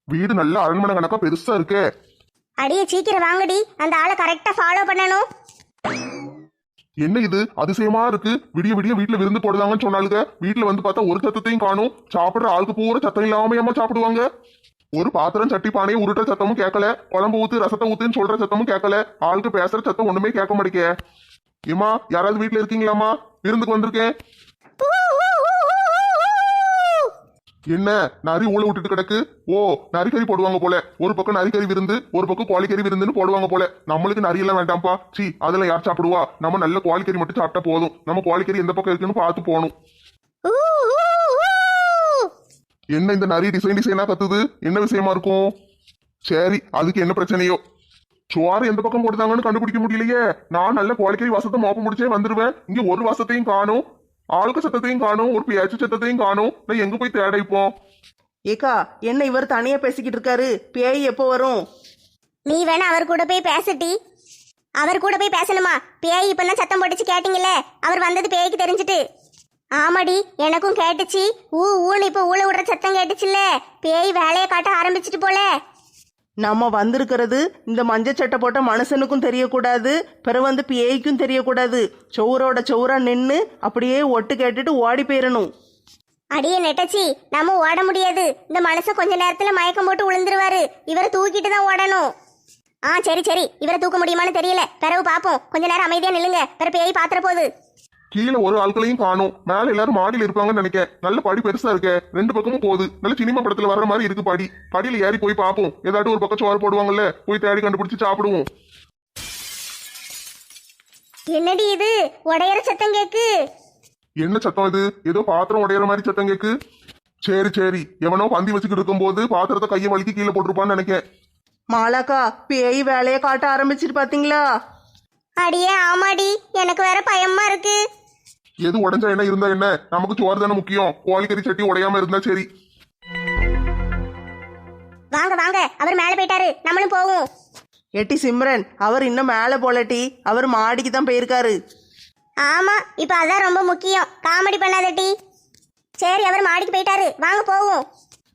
வீடு நல்ல அரண்மனை கணக்கா பெருசா இருக்கே. அடியே சீக்கிரம் வாங்கடி, அந்த ஆளை கரெக்டா ஃபாலோ பண்ணணும். என்ன இது அதிசயமா இருக்கு? விடிய விடிய வீட்டுல விருந்து போடுதாங்கன்னு சொன்னாலுங்க, வீட்டுல வந்து பார்த்தா ஒரு சத்தத்தையும் காணும். சாப்பிடுற ஆளுக்கு பூரா சத்தம் இல்லாம சாப்பிடுவாங்க. ஒரு பாத்திரம் சட்டி பானையை உருட்டுற சத்தமும் கேட்கல, குழம்பு ஊத்து ரசத்தை ஊத்துன்னு சொல்ற சத்தமும் கேட்கல, ஆளுக்கு பேசுற சத்தம் ஒண்ணுமே கேட்க மாட்டேங்க. ஏமா யாராவது வீட்டுல இருக்கீங்களாமா? விருந்துக்கு வந்திருக்கேன். என்ன நரி ஊழ விட்டுட்டு கிடக்கு? ஓ, நரிக்கறி போடுவாங்க போல. ஒரு பக்கம் நரிக்கறி விருந்து, ஒரு பக்கம் கோழிக்கறி விருந்துன்னு போடுவாங்க போல. நம்மளுக்கு நரி எல்லாம் வேண்டாம்ப்பா. சி, அதெல்லாம் யார் சாப்பிடுவா? நம்ம நல்ல கோழிக்கறி மட்டும் சாப்பிட்டா போதும். நம்ம கோழிக்கறி எந்த பக்கம் இருக்குன்னு பார்த்து போகணும். என்ன இந்த நரி டிசைனா கத்துது? என்ன விஷயமா இருக்கும்? சரி, அதுக்கு என்ன பிரச்சனையோ. சோறு எந்த பக்கம் போடுதாங்கன்னு கண்டுபிடிக்க முடியலையே. நான் நல்ல கோழிக்கறி வாசத்தை மோப்ப முடிச்சே வந்துருவேன். இங்க ஒரு வாசத்தையும் காணும், ஆளுக்கு சத்தத்தையும் காணும், ஒரு பேச்சு சத்தத்தையும் காணும். நான் எங்க போய் தேட இப்போ? ஏக்கா, என்ன இவர் தனியா பேசிக்கிட்டு இருக்காரு? பேய் எப்போ வரும்? நீ வேணா அவர் கூட போய் பேசட்டி. அவர் கூட போய் பேசணுமா? பேய் இப்பதான் சத்தம் போட்டுச்சு கேட்டீங்கல்ல, அவர் வந்தது பேய்க்கு தெரிஞ்சுட்டு. ஆமாடி, எனக்கும் கேட்டுச்சு. ஊன்னு இப்ப ஊழ விடுற சத்தம் கேட்டுச்சுல்ல, பேய் வேலையை காட்ட ஆரம்பிச்சிட்டு போல. நம்ம வந்திருக்கிறது இந்த மஞ்சள் சட்டை போட்ட மனுஷனுக்கும் தெரியக்கூடாது, பிறகு வந்து பேய்க்கும் தெரியக்கூடாது. சௌரோட சௌரா நின்று அப்படியே ஒட்டு கேட்டுட்டு ஓடி போயிடணும். அடியே நெட்டச்சி, நம்ம ஓட முடியாது. இந்த மனுஷன் கொஞ்ச நேரத்துல மயக்கம் போட்டு விழுந்துருவாரு. இவரை தூக்கிட்டு தான் ஓடணும். சரி சரி, இவரை தூக்க முடியுமான்னு தெரியல, பிறகு பாப்போம். கொஞ்ச நேரம் அமைதியா நில்லுங்க, பிற பேய் பாத்திர போகுது. கீழே ஒரு ஆட்களையும் காணும். மேல எல்லாரும் மாடியில் இருப்பாங்கன்னு நினைக்கேன். நல்ல படி பெருசா இருக்க, ரெண்டு பக்கமும் போகுது. நல்ல சினிமா படத்துல வர்ற மாதிரி இருக்கு படி. படியில ஏறி போய் பார்ப்போம். ஏதாட்டும் ஒரு பக்கம் சோறு போடுவாங்கல்ல, போய் தேடி கண்டுபிடிச்சு சாப்பிடுவோம். என்னடி இது உடையற சத்தம் கேக்கு? என்ன சத்தம் இது? ஏதோ பாத்திரம் உடையற மாதிரி சத்தம் கேக்கு. சரி சரி, எவனோ பந்தி வச்சுக்கிட்டு இருக்கும் போது பாத்திரத்தை கையை வலிக்கு கீழே போட்டிருப்பான்னு நினைக்கேன். மாலாக்கா, பேய் வேலையை காட்ட ஆரம்பிச்சிட்டு பாத்தீங்களா? அடியே ஆமாடி, எனக்கு வேற பயமா இருக்கு. எது உடஞ்சா என்ன இருந்தா என்ன, நமக்கு சோறு தானே முக்கியம். கோழிக்கறி சட்டி உடையாம இருந்தா சரி. வாங்க வாங்க, அவர் மேல போயிட்டாரு, நம்மளும் போவோம். எட்டி சிம்ரன், அவர் இன்னும் மேலே போலட்டி, அவர் மாடிக்கு தான் போயிருக்காரு. ஆமா, இப்ப அதான் ரொம்ப முக்கியம். காமெடி பண்ணாதட்டி. சரி, அவர் மாடிக்கு போயிட்டாரு, வாங்க போவோம்.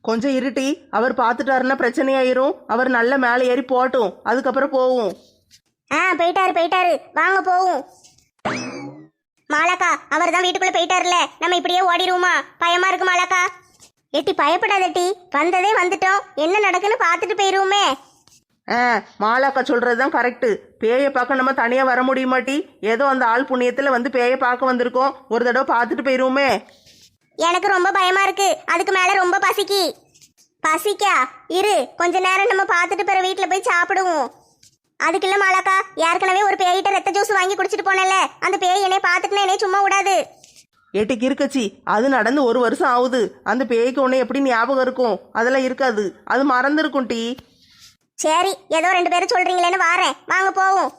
கொஞ்சம் இருட்டி, அவர் பார்த்துட்டாருன்னா பிரச்சனையாயிரும். அவர் நல்ல மேலே ஏறி போட்டும், அதுக்கப்புறம் போவோம். போயிட்டாரு, வாங்க போவோம். மாலாக்கா, அவர் தான் வீட்டுக்குள்ள போயிட்டாருல, நம்ம இப்படியே ஓடிடுவோமா? பயமா இருக்கு மாலாக்கா. எட்டி பயப்படாதட்டி, வந்ததே வந்துட்டோம். என்ன நடக்குன்னு பார்த்துட்டு போயிருவோமே. மாலாக்கா சொல்றதுதான் கரெக்டு. பேயை பார்க்க நம்ம தனியா வர முடியுமாட்டி? ஏதோ அந்த ஆள் புண்ணியத்துல வந்து பேயை பார்க்க வந்திருக்கோம். ஒரு தடவை பார்த்துட்டு போயிருவோமே. எனக்கு ரொம்ப பயமா இருக்கு, அதுக்கு மேல ரொம்ப பசிக்கா இரு, கொஞ்ச நேரம் நம்ம பார்த்துட்டு பிற வீட்டுல போய் சாப்பிடுவோம். அதுக்கு இல்ல மாலாக்கா, ஏற்கனவே ஒரு பேயிட்ட ரத்த ஜூஸ் வாங்கி குடிச்சிட்டு போனல, அந்த பேய் என்னை பார்த்துட்டு என்னை சும்மா விடாது. ஏட்டிக்கு இருக்கச்சி, அது நடந்து 1 வருஷம் ஆகுது. அந்த பேய்க்கு உன்னை எப்படி ஞாபகம் இருக்கும்? அதெல்லாம் இருக்காது, அது மறந்துருக்கும் டி. சரி, ஏதோ 2 பேரும் சொல்றீங்களேன்னு வாரேன், வாங்க போவோம்.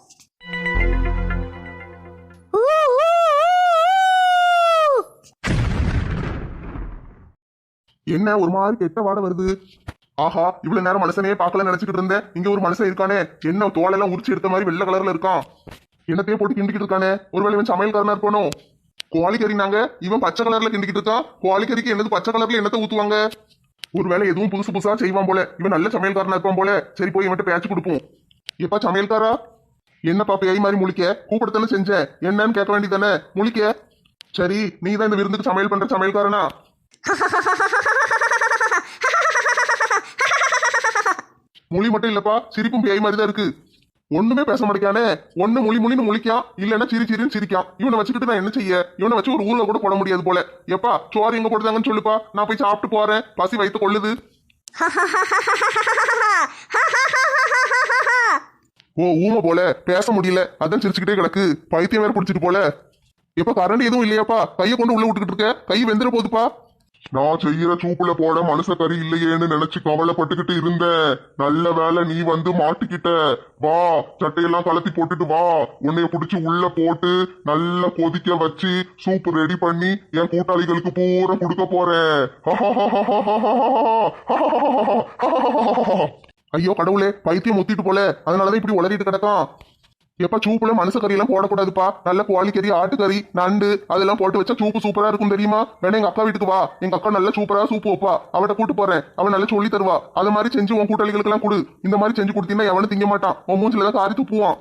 என்ன ஒரு மாதிரி கெட்ட வாடை வருது? ஆஹா, இவ்வளவு நேரம் மனுஷனையே பார்க்கல நினைச்சுக்கிட்டு இருந்தேன். இங்க ஒரு மனுஷன் இருக்கானே, என்ன தோலெல்லாம் உரிச்சு எடுத்த மாதிரி வெள்ளை கலர்ல இருக்கான். என்னத்தையே போட்டு கிண்டிக்கிட்டு இருக்கானே, ஒருவேளை இவன் சமையல்காரனா இருப்பானோ? கோழிக்கறி நாங்க, இவன் பச்சை கலர்ல கிண்டிக்கிட்டு இருக்கான். கோழிக்கறிக்கு என்னது பச்சை கலர்ல என்னத்தை ஊத்துவாங்க? ஒருவேளை எதுவும் புதுசு புதுசா செய்வான் போல. இவன் நல்ல சமையல்காரனா இருப்பான் போல. சரி, போய் இவன்ட்ட பேச்சு கொடுப்போம். எப்பா சமையல்காரா, என்னப்பா பேய் மாதிரி முழிக்க? கூப்பிடத்தானே செஞ்சேன், என்னன்னு கேட்க வேண்டியதானே? முழிக்க. சரி, நீ தான் இந்த விருந்துக்கு சமையல் பண்ற சமையல்காரனா? மொழி மட்டும் இல்லப்பா, சிரிப்பும் பேய் மாதிரி தான் இருக்கு. ஒண்ணுமே பேச மாட்டேக்கானே. ஒண்ணு மொழின்னு முழிக்கான், இல்லன்னா சிரிச்சின்னு சிரிக்கான். இவனை வச்சுக்கிட்டு நான் என்ன செய்ய? இவனை வச்சு ஒரு ஊர்ல கூட போட முடியாது போல. எப்பா சோறு எங்க போடுதாங்கன்னு சொல்லுப்பா, நான் போய் சாப்பிட்டு போறேன். பசி வயித்து கொள்ளுது. ஓ, ஊமை போல பேச முடியல, அதான் சிரிச்சுக்கிட்டே கிடக்கு. பைத்தியம் வேற பிடிச்சிட்டு போல. எப்ப கரண்ட் எதுவும் இல்லையாப்பா? கையை கொண்டு உள்ள விட்டுக்கிட்டு இருக்க, கை வெந்துட போகுதுப்பா. நான் செய்யற சூப்புல போட மனுஷ கறி இல்லையேன்னு நினைச்சு கவலைப்பட்டுக்கிட்டு இருந்தேன். நல்ல வேலை நீ வந்து மாட்டிக்கிட்ட. வா, சட்டையெல்லாம் கலத்தி போட்டுட்டு வா. உன்னைய புடிச்சு உள்ள போட்டு நல்லா கொதிக்க வச்சு சூப் ரெடி பண்ணி என் கூட்டாளிகளுக்கு பூரா கொடுக்க போறேன். ஐயோ கடவுளே, பைத்தியம் முத்திட்டு போல, அதனாலதான் இப்படி உளறிட்டு கிடக்கான். எப்ப சூப்புல மனுஷ கறி எல்லாம் போடக்கூடாதுப்பா. நல்ல கோழிக்கறி, ஆட்டுக்கறி, நண்டு அதெல்லாம் போட்டு வச்சா சூப்பு சூப்பரா இருக்கும் தெரியுமா? வேணா எங்க அக்கா வீட்டுக்கு வா, எங்க அக்கா நல்ல சூப்பரா சூப்பு வைப்பா. அவட்ட கூட்டு போறேன், அவன் நல்லா சொல்லி தருவா. அது மாதிரி செஞ்சு உன் கூட்டாளிகளுக்கு எல்லாம் கொடு. இந்த மாதிரி செஞ்சு கொடுத்தீங்கன்னா எவனும் திங்க மாட்டான். உன் மூஞ்சில தான் காரி துப்புவான்.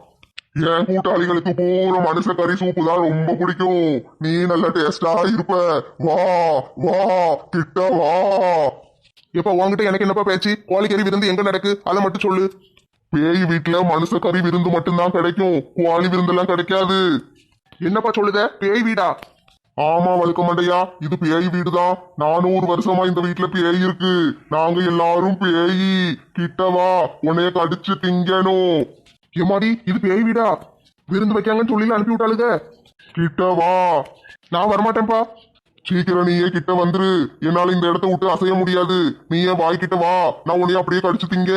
என் கூட்டாளிகளுக்கு பூரா மனுஷ கறி சூப்பு தான் ரொம்ப பிடிக்கும். நீ நல்ல டேஸ்டா இருப்ப. வா வா கிட்ட வா. எப்ப உன்கிட்ட எனக்கு என்னப்பா பேச்சு? கோழிக்கறி விருந்து எங்க நடக்கு அதை மட்டும் சொல்லு. பேய் வீட்டுல மனுஷ கறி விருந்து மட்டும்தான் கிடைக்கும். கோழி விருந்தெல்லாம் கிடைக்காது. என்னப்பா சொல்லுத? பேய் வீடா? ஆமா வழுக்க மாட்டையா, இது பேய் வீடுதான். 400 வருஷமா இந்த வீட்டுல பேய் இருக்கு. நாங்க எல்லாரும் பேய். கிட்ட வா, உன்னைய கடிச்சு திங்கணும். எம்மாடி, இது பேய் வீடா? விருந்து வைக்காங்கன்னு சொல்லி அனுப்பி விட்டாளுங்க. கிட்ட வா. நான் வரமாட்டேன்ப்பா. சீக்கிரம் நீயே கிட்ட வந்துரு. என்னால இந்த இடத்த விட்டு அசைய முடியாது. நீயே வாய்க்கிட்ட வா, நான் உன்னைய அப்படியே கடிச்சு திங்க.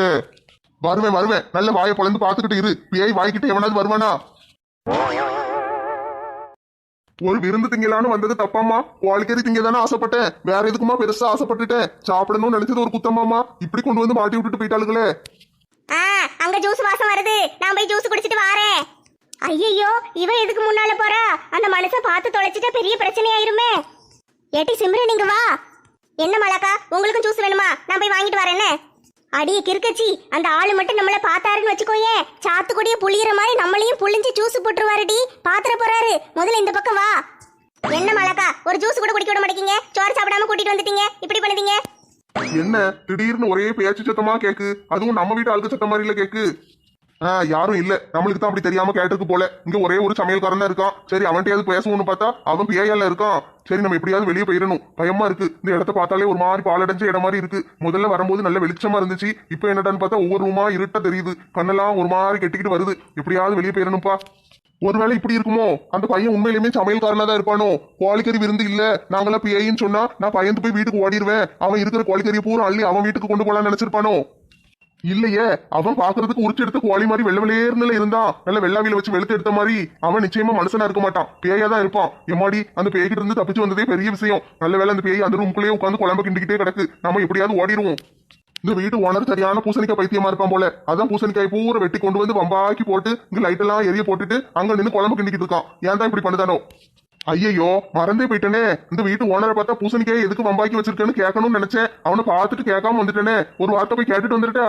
வருவேன். நல்ல வாயை பொழந்து பாத்துக்கிட்டு இரு. பேய் வாய்க்கிட்ட எவனாவது வருவானா? ஒரு விருந்து திங்கலான்னு வந்தது தப்பாமா? கோழிக்கறி திங்க தானே ஆசைப்பட்டேன். வேற எதுக்குமா பெருசா ஆசைப்பட்டுட்டேன்? சாப்பிடணும்னு நினைச்சது ஒரு குத்தமாமா? இப்படி கொண்டு வந்து மாட்டி விட்டுட்டு போயிட்டாளுங்களே. அங்க ஜூஸ் வாசம் வருது, நான் போய் ஜூஸ் குடிச்சிட்டு வாரேன். ஐயோ, இவ எதுக்கு முன்னால போறா? அந்த மனுஷன் பார்த்து தொலைச்சிட்டா பெரிய பிரச்சனை ஆயிருமே. ஏட்டி சிம்ரன், நீங்க வா. என்ன மலக்கா, உங்களுக்கும் ஜூஸ் வேணுமா? நான் போய் வாங்கிட்டு வரேன்னு. அடியே கிறுக்கச்சி, அந்த ஆளு மட்டும் நம்மள பாத்தாருன்னு வச்சுக்கோயே, சாத்துக்குடிய புளியற மாதிரி நம்மளையும் புளிஞ்சு ஜூஸ் போட்டுருவாருடி. பாத்திர போறாரு. முதல்ல இந்த பக்கம் வா. என்ன மலக்கா, ஒரு ஜூஸ் கூட குடிக்க விட மாட்டேங்க? சோறு சாப்பிடாம கூட்டிட்டு வந்துட்டீங்க, இப்படி பண்ணுதீங்க. என்ன திடீர்னு ஒரே பேச்சு சத்தமா கேக்கு? அதுவும் நம்ம வீட்டு ஆளுக்கு சத்தம் மாதிரி இல்ல கேக்கு. யாரும் இல்ல, நம்மளுக்கு தான் அப்படி தெரியாம கேட்டிருக்கு போல. இங்க ஒரே ஒரு சமையல்காரன் தான் இருக்கான். சரி, அவன்கிட்டயாவது பேசுவோம்னு பார்த்தா அவன் பேயால இருக்கான். சரி, நம்ம எப்படியாவது வெளியே போயிடணும். பயமா இருக்கு. இந்த இடத்த பார்த்தாலே ஒரு மாதிரி பாலடைஞ்ச இடம் மாதிரி இருக்கு. முதல்ல வரும்போது நல்ல வெளிச்சமா இருந்துச்சு. இப்ப என்னடான்னு பார்த்தா ஒவ்வொரு ரூமா இருட்டா தெரியுது. கண்ணெல்லாம் ஒரு மாதிரி கெட்டிக்கிட்டு வருது. எப்படியாவது வெளியே போயிடணும்ப்பா. ஒருவேளை இப்படி இருக்குமோ? அந்த பையன் உண்மையிலுமே சமையல்காரனா தான் இருப்பானோ? கோழிக்கறி விருந்து இல்ல, நாங்களாம் பேயின்னு சொன்னா நான் பயந்து போய் வீட்டுக்கு ஓடிடுவேன். அவன் இருக்கிற கோழிக்கறியை பூரா அள்ளி அவன் வீட்டுக்கு கொண்டு போலான்னு நினைச்சிருப்பானோ? இல்லையே, அவன் பாக்குறதுக்கு உரிச்சு எடுத்த கோழி மாதிரி வெள்ள வெளியேறுல இருந்தான். நல்ல வெள்ளாவில வச்சு வெளுத்து எடுத்த மாதிரி. அவன் நிச்சயமா மனுஷனா இருக்க மாட்டான், பேயா தான் இருப்பான். எம்மாடி, அந்த பேய்கிட்ட இருந்து தப்பிச்சு வந்ததே பெரிய விஷயம். நல்ல வேலை அந்த பேய் அந்த ரூம்குள்ளேயே உட்காந்து குழம்பு கிண்டிக்கிட்டே கிடக்கு. நம்ம எப்படியாவது ஓடிடுவோம். இந்த வீட்டு ஓனர் சரியான பூசணிக்காய் பைத்தியமா இருப்பான் போல. அதான் பூசணிக்காய் பூரா வெட்டி கொண்டு வந்து வம்பாக்கி போட்டு இங்க லைட் எல்லாம் எரிய போட்டுட்டு அங்க நின்று குழம்பு கிண்டிக்கிட்டு இருக்கான். ஏன் தான் இப்படி பண்ணுதானோ? ஐயோ, மறந்தே போயிட்டனே. இந்த வீட்டு ஓனரை பார்த்தா பூசணிக்காய் எதுக்கு வம்பாக்கி வச்சிருக்கேன்னு கேட்கணும்னு நினைச்சேன். அவனை பார்த்துட்டு கேட்காம வந்துட்டேனே. ஒரு வார்த்தை போய் கேட்டுட்டு வந்துட்டா.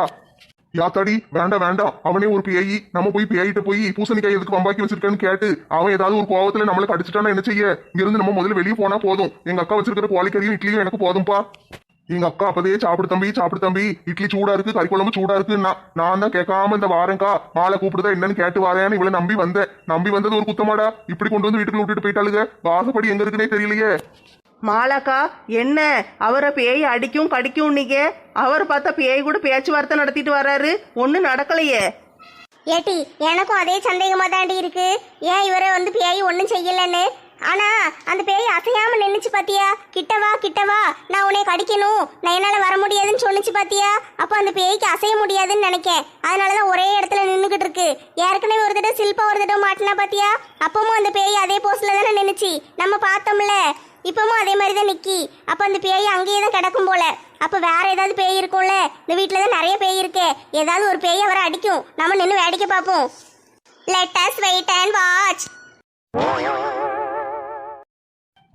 யாத்தாடி, வேண்டாம். அவனே ஒரு பேயி. நம்ம போய் பேயிட்ட போய் பூசணிக்காய் எதுக்கு வம்பாக்கி வச்சிருக்கேன்னு கேட்டு அவன் ஏதாவது ஒரு கோவத்துல நம்மளை கடிச்சிட்டானா என்ன செய்ய? இங்க இருந்து நம்ம முதல்ல வெளியே போனா போதும். எங்க அக்கா வச்சிருக்கிற கோழிக்கறியும் இட்லியும் எனக்கு போதும்பா. எங்க அக்கா அப்பதே சாப்பிடு தம்பி, இட்லி சூடா இருக்கு, கறி குழம்பு சூடா இருக்குன்னா நான் தான் கேட்காம இந்த வாரேன்க்கா, மாலை கூப்பிடுதா என்னன்னு கேட்டு வாரேன்னு இவ்வளவு நம்பி வந்தது ஒரு குத்தமாடா. இப்படி கொண்டு வந்து வீட்டுக்குள்ள விட்டுட்டு போயிட்டாளுங்க. வாசப்படி எங்க இருக்குன்னே தெரியலையே. மாலாக்கா, என்ன அவரை பேய் அடிக்கும் கடிக்கும் நீங்க? அவர் பார்த்தா பேய் கூட பேச்சுவார்த்தை நடத்திட்டு வர்றாரு, ஒன்னும் நடக்கலையே. ஏட்டி, எனக்கும் அதே சந்தேகமா தாண்டி இருக்கு. ஏன் இவரை வந்து பேய் ஒன்னும் செய்யலன்னு. ஆனா அந்த பேய் அசையாம நின்னுச்சு பாத்தியா? கிட்டவா, நான் உன்னை கடிக்கணும், நான் என்னால வர முடியாதுன்னு சொன்னிச்சு பாத்தியா? அப்போ அந்த பேய்க்கு அசைய முடியாதுன்னு நினைக்கேன். அதனாலதான் ஒரே இடத்துல நின்னுகிட்டு இருக்கு. ஏற்கனவே ஒரு தடவை சில்பா ஒரு தடவை மாட்டினா பாத்தியா? அப்பவும் அந்த பேய் அதே போஸ்ட்ல தானே நின்னுச்சு, நம்ம பார்த்தோம்ல. இப்பவும் அதே மாதிரி தான் நிக்கி. அப்ப அந்த பேய் அங்கேயே தான் கிடக்கும் போல. அப்ப வேற ஏதாவது பேய் இருக்கும்ல? இந்த வீட்டுல தான் நிறைய பேய் இருக்கே. ஏதாவது ஒரு பேய் அவரை அடிக்கும். நம்ம நின்று வேடிக்கை பார்ப்போம். Let us wait and watch.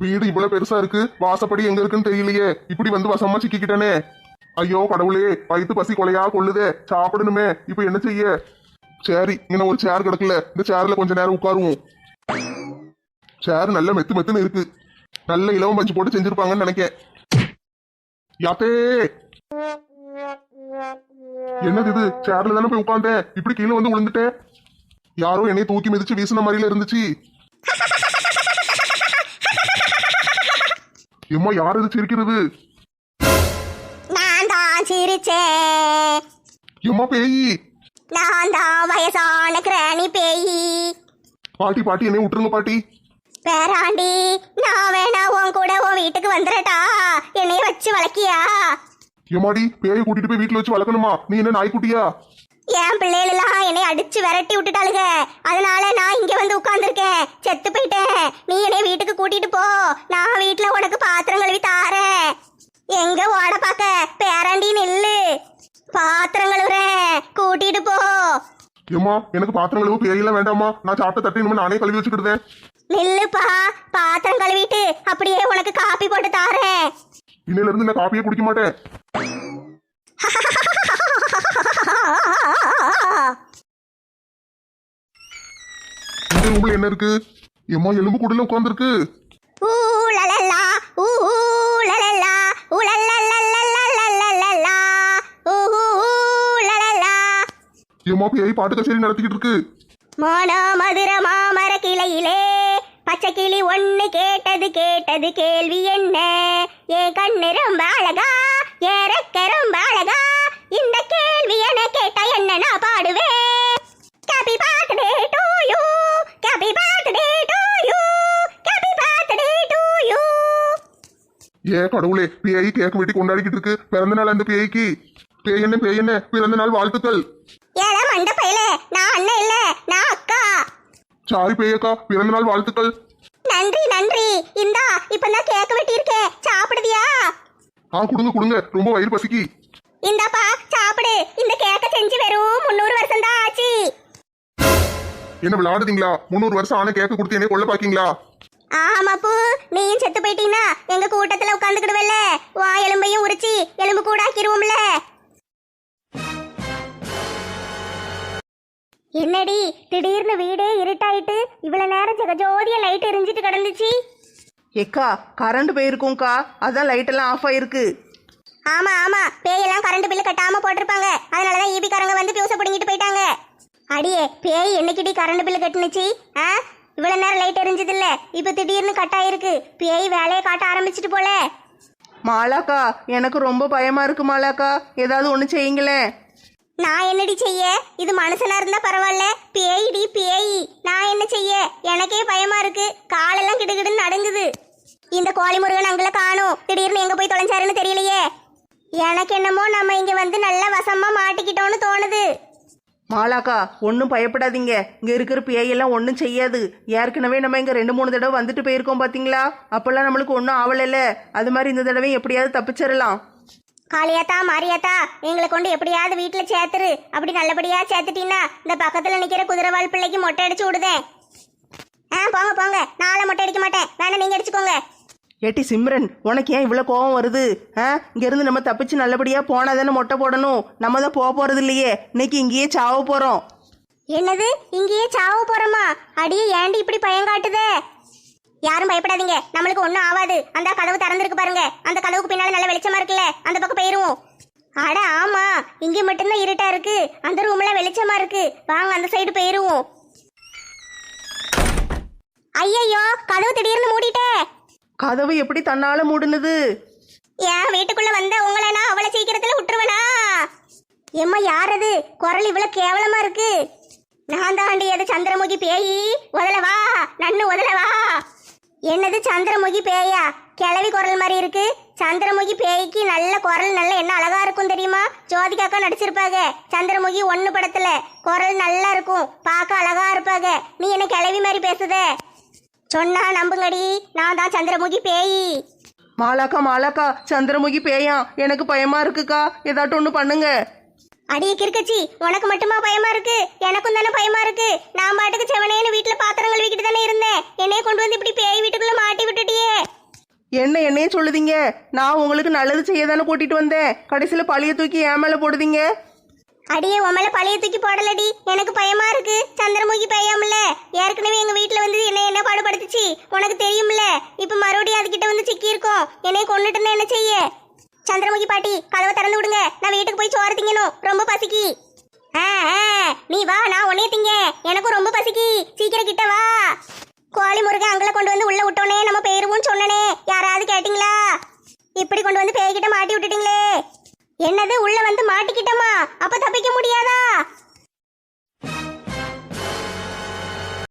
வீடு இவ்வளவு பெருசா இருக்கு, வாசப்படி எங்க இருக்குன்னு தெரியலையே. இப்படி வந்து வசமா சிக்கிக்கிட்டனே. ஐயோ கடவுளே, வயிற்று பசி கொலையா கொள்ளுதே, சாப்பிடணுமே. இப்ப என்ன செய்ய? சரி, இங்க ஒரு சேர் கிடக்குல, இந்த சேர்ல கொஞ்ச நேரம் உட்காருவோம். சேர் நல்ல மெத்துன்னு இருக்கு. நல்ல இலவம் பஞ்சு போட்டு செஞ்சிருப்பாங்கன்னு நினைக்கேன். யாத்தே, என்னது இது? சேர்ல தானே போய் உட்காந்தேன், இப்படி கீழே வந்து விழுந்துட்டேன். யாரோ என்னை தூக்கி மிதிச்சு வீசின மாதிரில இருந்துச்சு. எம்மா, யார் இது சிரிக்கிறது? நான் தான் சிரிச்சேன். எம்மா பேயி. நான் தான் வயசான கிராணி பேயி. பாட்டி என்னை விட்டுருங்க பாட்டி. பேராண்டி, நான் வேணா உன் கூட உன் வீட்டுக்கு வந்துடட்டா? என்னைய வச்சு வளர்க்கியா? எம்மாடி, பேயை கூட்டிட்டு போய் வீட்டுல வச்சு வளர்க்கணுமா? நீ என்ன நாய்க்குட்டியா? என் பிள்ளைகளெல்லாம் என்னை அடிச்சு விரட்டி விட்டுட்டாளுங்க. அதனால நான் இங்க வந்து உட்கார்ந்துருக்கேன். செத்து போயிட்டேன். நீ என்னை வீட்டுக்கு கூட்டிட்டு போ. நான் வீட்டுல உனக்கு பாத்திரம் கழுவி தாரேன். எங்க ஓட பாக்க? பேராண்டி நில்லு, பாத்திரம் கழுவுறேன், கூட்டிட்டு போ. ஏம்மா எனக்கு பாத்திரம் கழுவு பேயெல்லாம் வேண்டாமா, நான் சாப்பிட்ட தட்டு இனிமே நானே கழுவி வச்சுக்கிட்டேன். நில்லுப்பா, பாத்திரம் கழுவிட்டு அப்படியே உனக்கு காப்பி போட்டு தாரேன். இன்னையில இருந்து நான் காப்பியே குடிக்க மாட்டேன். இந்த ரூம்ல என்ன இருக்கு? ஏம்மா எலும்பு கூடல உட்கார்ந்துருக்கு. ஊலலலா, ஊலலலா, உலலலலலலலலலா, ஊலலலா. ஏம்மா பேய் பாட்டு கச்சேரி நடத்திக்கிட்டு இருக்கு. மானா மதுர மாமர கிளையிலே பச்சை கிளி ஒண்ணு கேட்டது கேட்டது கேள்வி என்ன? ஏன் கண்ணு ரொம்ப அழகா, ஏன் ரெக்க ரொம்ப அழகா, இந்த கேள்வி என கேட்டா என்ன நான் பாடுவேன். Happy birthday to you, happy birthday to you, happy birthday to you. ஏ கடவுளே, பேய் கேக் வெட்டி கொண்டாடிக்கிட்டு இருக்கு. பிறந்த நாள் அந்த பேய்க்கு. பேய் என்ன பிறந்த நாள் வாழ்த்துக்கள். ஏல மண்ட பையலே, நான் அண்ணன் இல்ல, நான் அக்கா. சாரி பேயக்கா, பிறந்த நாள் வாழ்த்துக்கள். நன்றி நன்றி. இந்தா இப்பதான் கேக் வெட்டி இருக்கேன், சாப்பிடுதியா? கொடுங்க, ரொம்ப வயிறு பசிக்கி. இந்தாப்பா சாப்பிடு. இந்த கேக்க செஞ்சு வெறும் 300 வருஷம் தான் ஆச்சு. என்ன விளையாடுதீங்களா? 300 வருஷம் ஆன கேக்க கொடுத்து என்ன கொள்ள பாக்கீங்களா? ஆமாப்பு, நீயும் செத்து போயிட்டீங்கன்னா எங்க கூட்டத்துல உட்காந்துக்கிடுவல்ல, வா எலும்பையும் உரிச்சி எலும்பு கூடாக்கிருவோம்ல. என்னடி திடீர்னு வீடே இருட்டாயிட்டு இவ்வளவு நேரம் ஜெகஜோதிய லைட் எரிஞ்சிட்டு கிடந்துச்சு? எக்கா கரண்ட் போயிருக்கும்க்கா, அதான் லைட் எல்லாம் ஆஃப் ஆயிருக்கு. ஆமா ஆமா, பேயெல்லாம் கரண்ட் பில்லு கட்டாம போட்டிருப்பாங்க, அதனாலதான் ஈபி காரங்க வந்து பியூச பிடிங்கிட்டு போயிட்டாங்க. அடியே பேய் என்னைக்கிடி கரண்ட் பில்லு கட்டுனுச்சு? இவ்வளவு நேரம் லைட் எரிஞ்சது இல்ல, இப்ப திடீர்னு கட் ஆயிருக்கு. பேய் வேலையை காட்ட ஆரம்பிச்சிட்டு போல. மாலாக்கா எனக்கு ரொம்ப பயமா இருக்கு மாலாக்கா, ஏதாவது ஒண்ணு செய்யுங்களேன். நான் என்னடி செய்ய? இது மனுஷனா இருந்தா பரவாயில்ல, பேய்டி பேய். நான் என்ன செய்ய? எனக்கே பயமா இருக்கு, காலெல்லாம் கிடுகிடுன்னு நடுங்குது. இந்த கோழி முருகன் அங்கல காணும், திடீர்னு எங்க போய் தொலைஞ்சாருன்னு தெரியலையே. எனக்கு என்னமோ நம்ம இங்க வந்து நல்ல வசமா மாட்டிக்கிட்டோன்னு தோணுது. மாலாக்கா ஒன்றும் பயப்படாதீங்க, இங்கே இருக்கிற பேயெல்லாம் ஒன்றும் செய்யாது. ஏற்கனவே நம்ம இங்கே 2-3 தடவை வந்துட்டு போயிருக்கோம் பார்த்தீங்களா, அப்போல்லாம் நம்மளுக்கு ஒன்றும் ஆவலைல்ல. அது மாதிரி இந்த தடவை எப்படியாவது தப்பிச்சிடலாம். காளியாத்தா மாரியாத்தா, எங்களை கொண்டு எப்படியாவது வீட்டுல சேர்த்துரு. அப்படி நல்லபடியா சேர்த்துட்டீங்கன்னா இந்த பக்கத்துல நிக்கிற குதிரைவால் பிள்ளைக்கு மொட்டை அடிச்சு விடுதேன். போங்க போங்க, நாளை மொட்டை அடிக்க மாட்டேன், வேணா நீங்க அடிச்சுக்கோங்க. ஏட்டி சிம்ரன், உனக்கு ஏன் இவ்வளோ கோவம் வருது? இங்கேருந்து நம்ம தப்பிச்சு நல்லபடியாக போனால் தானே மொட்டை போடணும். நம்ம தான் போகிறது இல்லையே, இன்னைக்கு இங்கேயே சாவ போகிறோம். என்னது இங்கேயே சாவ போறோமா? அடியே ஏண்டி இப்படி பயங்காட்டுதே? யாரும் பயப்படாதீங்க, நம்மளுக்கு ஒன்றும் ஆகாது. அந்த கதவு திறந்துருக்கு பாருங்க, அந்த கதவுக்கு பின்னால நல்ல வெளிச்சமா இருக்குல்ல, அந்த பக்கம் போயிருவோம். அட ஆமா, இங்கே மட்டும்தான் இருட்டா இருக்கு, அந்த ரூம்ல வெளிச்சமா இருக்கு. வாங்க அந்த சைடு போயிருவோம். ஐயையோ, கதவு திடீர்னு மூடிட்டே. கதவு எப்படி தன்னால மூடுனது? ஏன் வீட்டுக்குள்ள வந்த உங்களை நான் அவ்வளவு சீக்கிரத்துல விட்டுருவனா? எம்மா யார் அது? குரல் இவ்வளவு கேவலமா இருக்கு. நான் தாண்டி அது சந்திரமுகி பேயி. உதலவா நன்னு உதலவா. என்னது சந்திரமுகி பேயா? கிளவி குரல் மாதிரி இருக்கு. சந்திரமுகி பேய்க்கு நல்ல குரல், நல்ல என்ன அழகா இருக்கும் தெரியுமா? ஜோதிகாக்கா நடிச்சிருப்பாங்க சந்திரமுகி 1 படத்துல. குரல் நல்லா இருக்கும், பார்க்க அழகா இருப்பாங்க. நீ என்ன கிளவி மாதிரி பேசுத? சொன்னா நம்புங்கடி, நான் தான் சந்திரமுகி பேயி. மாலாக்கா சந்திரமுகி பேயா, எனக்கு பயமா இருக்குக்கா, ஏதாட்டும் ஒன்று பண்ணுங்க. அடியே கிறுக்கச்சி, உனக்கு மட்டுமா பயமா இருக்கு? எனக்கும் தானே பயமா இருக்கு. நான் பாட்டுக்கு செவனேன்னு வீட்டுல பாத்திரம் கழுவிக்கிட்டு தானே இருந்தேன். என்னைய கொண்டு வந்து இப்படி பேய் வீட்டுக்குள்ள மாட்டி விட்டுட்டியே. என்னையே சொல்லுதீங்க? நான் உங்களுக்கு நல்லது செய்ய தானே கூட்டிட்டு வந்தேன், கடைசியில் பழைய தூக்கி என் மேலே போடுதீங்க. அடியே உமல பழைய தூக்கி போடலடி, எனக்கு பயமா இருக்கு. சந்திரமுகி பயம்ல, ஏற்கனவே எங்க வீட்டுல வந்து என்ன பாடுபடுத்துச்சு உனக்கு தெரியும்ல. இப்ப மறுபடியும் அதுகிட்ட வந்து சிக்கி இருக்கோம். என்னைய கொண்டுட்டுன்னா என்ன செய்ய? சந்திரமுகி பாட்டி, கதவை திறந்து விடுங்க, நான் வீட்டுக்கு போய் சோறு திங்கணும், ரொம்ப பசிக்கி. நீ வா, நான் உன்னைய திங்க, எனக்கும் ரொம்ப பசிக்கி, சீக்கிரம் கிட்ட வா. கோழி முருகன் அங்கல கொண்டு வந்து உள்ள விட்டோனே நம்ம போயிருவோம்னு சொன்னனே, யாராவது கேட்டீங்களா? இப்படி கொண்டு வந்து பேய்கிட்ட மாட்டி விட்டுட்டீங்களே. என்னது உள்ள வந்து மாட்டிக்கிட்டோமா? அப்ப தப்பிக்க முடியாதா?